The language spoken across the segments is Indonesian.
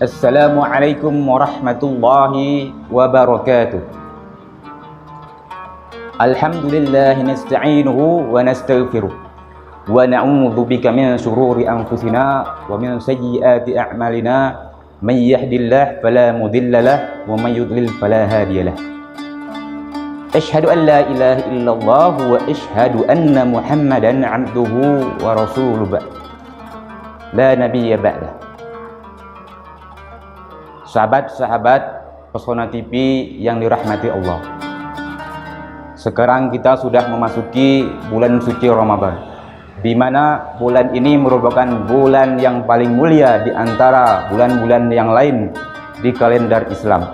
Assalamualaikum warahmatullahi wabarakatuh. Alhamdulillah nasta'inuhu wa nastaghfiruh wa na'udzu bika min shururi anfusina wa min sayyiati a'malina may yahdihillahu fala mudilla lahu wa may yudlil fala hadiya lahu. Asyhadu an la ilaha illallah wa asyhadu anna Muhammadan 'abduhu wa rasuluhu la nabiyya ba'da. Sahabat-sahabat Pesona TV yang dirahmati Allah, sekarang kita sudah memasuki bulan suci Ramadan, di mana bulan ini merupakan bulan yang paling mulia di antara bulan-bulan yang lain di kalender Islam.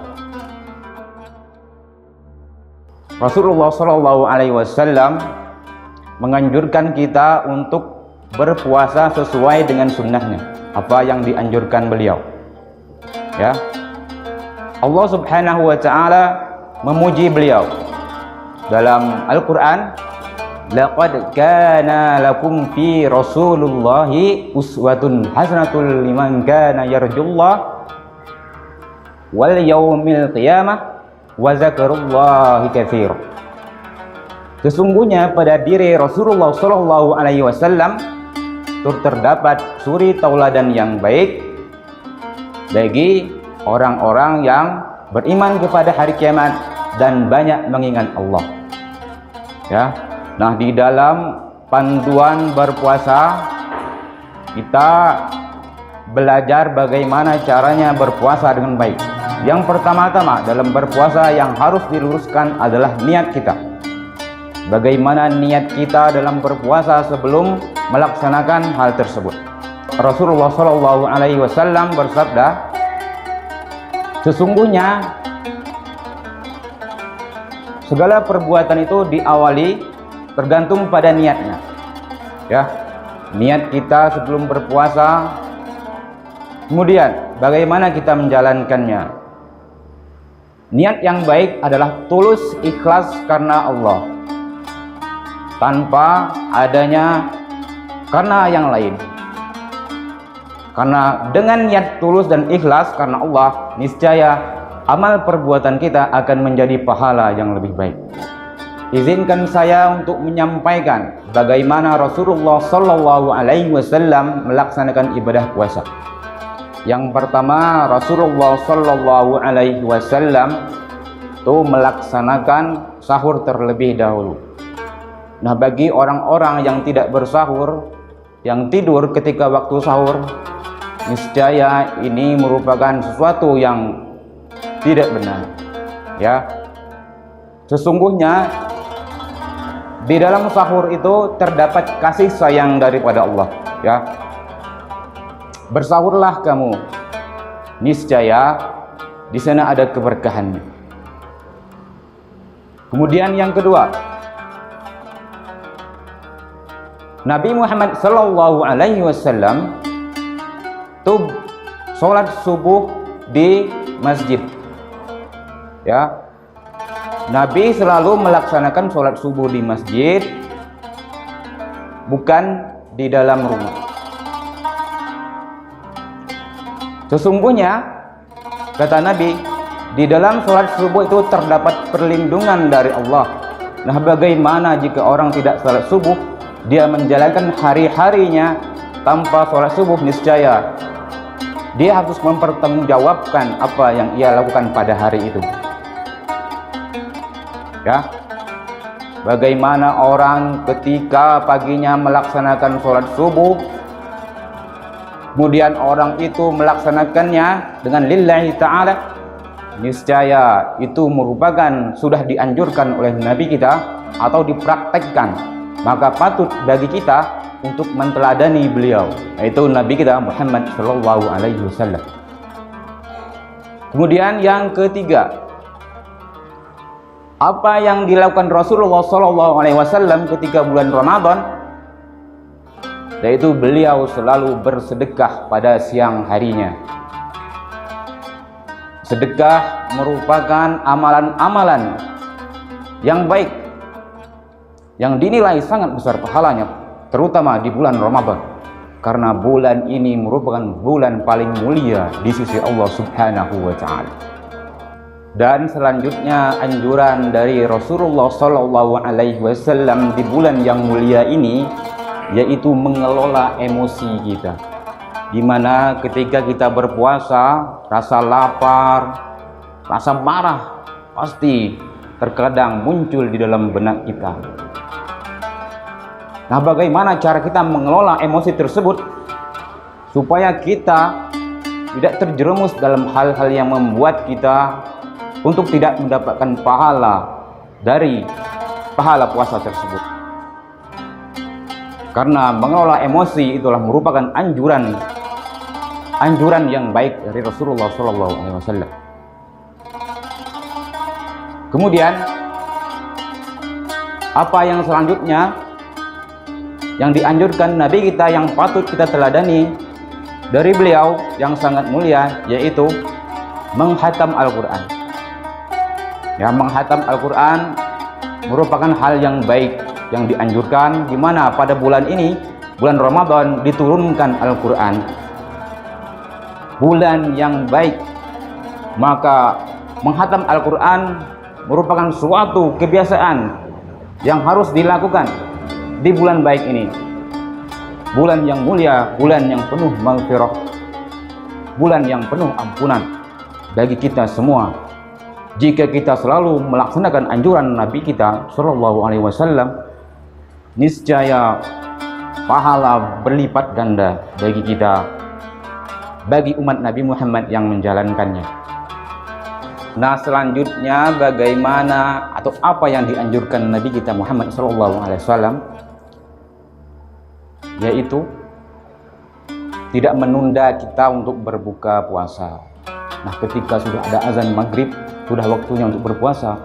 Rasulullah SAW menganjurkan kita untuk berpuasa sesuai dengan sunnahnya, apa yang dianjurkan beliau. Ya, Allah Subhanahu wa Ta'ala memuji beliau dalam Al-Quran. Laqad kana lakum fi Rasulillahi uswatun hasanatul liman kana yarjullah wal yaumil qiyamah wa zakarullahi katsir. Sesungguhnya pada diri Rasulullah sallallahu alaihi wasallam terdapat suri tauladan yang baik bagi orang-orang yang beriman kepada hari kiamat dan banyak mengingat Allah. Ya. Nah, di dalam panduan berpuasa kita belajar bagaimana caranya berpuasa dengan baik. Yang pertama-tama dalam berpuasa yang harus diluruskan adalah niat kita. Bagaimana niat kita dalam berpuasa sebelum melaksanakan hal tersebut. Rasulullah Shallallahu Alaihi Wasallam bersabda, sesungguhnya segala perbuatan itu diawali tergantung pada niatnya. Ya, niat kita sebelum berpuasa, kemudian bagaimana kita menjalankannya. Niat yang baik adalah tulus ikhlas karena Allah, tanpa adanya karena yang lain. Karena dengan niat tulus dan ikhlas karena Allah, niscaya amal perbuatan kita akan menjadi pahala yang lebih baik. Izinkan saya untuk menyampaikan bagaimana Rasulullah Sallallahu Alaihi Wasallam melaksanakan ibadah puasa. Yang pertama, Rasulullah Sallallahu Alaihi Wasallam itu melaksanakan sahur terlebih dahulu. Nah, bagi orang-orang yang tidak bersahur, yang tidur ketika waktu sahur, niscaya ini merupakan sesuatu yang tidak benar. Ya, sesungguhnya di dalam sahur itu terdapat kasih sayang daripada Allah. Ya, bersahurlah kamu, niscaya di sana ada keberkahannya. Kemudian yang kedua, Nabi Muhammad Sallallahu Alaihi Wasallam itu sholat subuh di masjid. Ya, Nabi selalu melaksanakan sholat subuh di masjid, bukan di dalam rumah. Sesungguhnya kata Nabi, di dalam sholat subuh itu terdapat perlindungan dari Allah. Nah, bagaimana jika orang tidak sholat subuh, dia menjalankan hari-harinya tanpa sholat subuh, niscaya dia harus mempertanggungjawabkan apa yang ia lakukan pada hari itu. Ya, bagaimana orang ketika paginya melaksanakan sholat subuh, kemudian orang itu melaksanakannya dengan lillahi ta'ala, niscaya itu merupakan sudah dianjurkan oleh Nabi kita atau dipraktekkan. Maka patut bagi kita untuk menteladani beliau, yaitu Nabi kita Muhammad Sallallahu Alaihi Wasallam. Kemudian yang ketiga, apa yang dilakukan Rasulullah Sallallahu Alaihi Wasallam ketika bulan Ramadan, yaitu beliau selalu bersedekah pada siang harinya. Sedekah merupakan amalan-amalan yang baik, yang dinilai sangat besar pahalanya, terutama di bulan Ramadan. karena bulan ini merupakan bulan paling mulia di sisi Allah Subhanahu wa Ta'ala. Dan selanjutnya anjuran dari Rasulullah Sallallahu Alaihi Wasallam di bulan yang mulia ini yaitu mengelola emosi kita, dimana ketika kita berpuasa rasa lapar, rasa marah pasti terkadang muncul di dalam benak kita. Nah, bagaimana cara kita mengelola emosi tersebut supaya kita tidak terjerumus dalam hal-hal yang membuat kita untuk tidak mendapatkan pahala dari pahala puasa tersebut. Karena mengelola emosi itulah merupakan anjuran yang baik dari Rasulullah SAW. Kemudian apa yang selanjutnya yang dianjurkan Nabi kita yang patut kita teladani dari beliau yang sangat mulia, yaitu menghatam Al-Quran. Ya, menghatam Al-Quran merupakan hal yang baik yang dianjurkan, di mana pada bulan ini, bulan Ramadan, diturunkan Al-Quran. Bulan yang baik, maka menghatam Al-Quran merupakan suatu kebiasaan yang harus dilakukan di bulan baik ini. Bulan yang mulia, bulan yang penuh maghfirah, bulan yang penuh ampunan bagi kita semua. Jika kita selalu melaksanakan anjuran Nabi kita Shallallahu Alaihi Wasallam, niscaya pahala berlipat ganda bagi kita, bagi umat Nabi Muhammad yang menjalankannya. Nah, selanjutnya bagaimana atau apa yang dianjurkan Nabi kita Muhammad Shallallahu Alaihi Wasallam, yaitu tidak menunda kita untuk berbuka puasa. Nah, ketika sudah ada azan maghrib, sudah waktunya untuk berpuasa,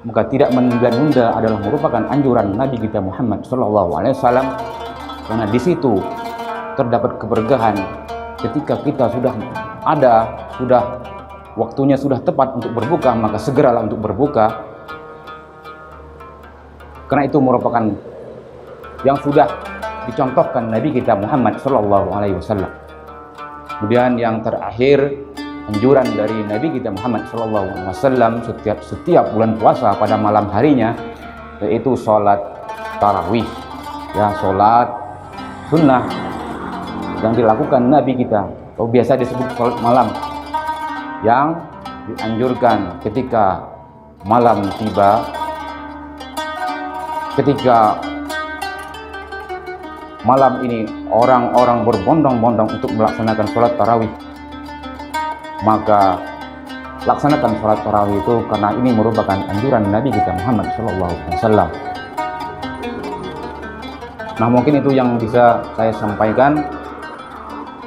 maka tidak menunda-nunda adalah merupakan anjuran Nabi kita Muhammad SAW, karena di situ terdapat keberkahan. Ketika kita sudah waktunya sudah tepat untuk berbuka, maka segeralah untuk berbuka, karena itu merupakan yang sudah dicontohkan Nabi kita Muhammad SAW. Kemudian yang terakhir, anjuran dari Nabi kita Muhammad SAW setiap bulan puasa pada malam harinya, yaitu sholat tarawih, ya, sholat sunnah yang dilakukan Nabi kita, atau biasa disebut sholat malam, yang dianjurkan ketika malam tiba, ketika malam ini orang-orang berbondong-bondong untuk melaksanakan sholat tarawih, maka laksanakan sholat tarawih itu, karena ini merupakan anjuran Nabi kita Muhammad SAW. Nah, mungkin itu yang bisa saya sampaikan.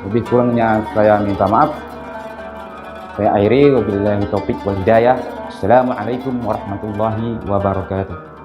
Lebih kurangnya saya minta maaf. Saya akhiri, wabillahi taufiq wal hidayah. Assalamualaikum warahmatullahi wabarakatuh.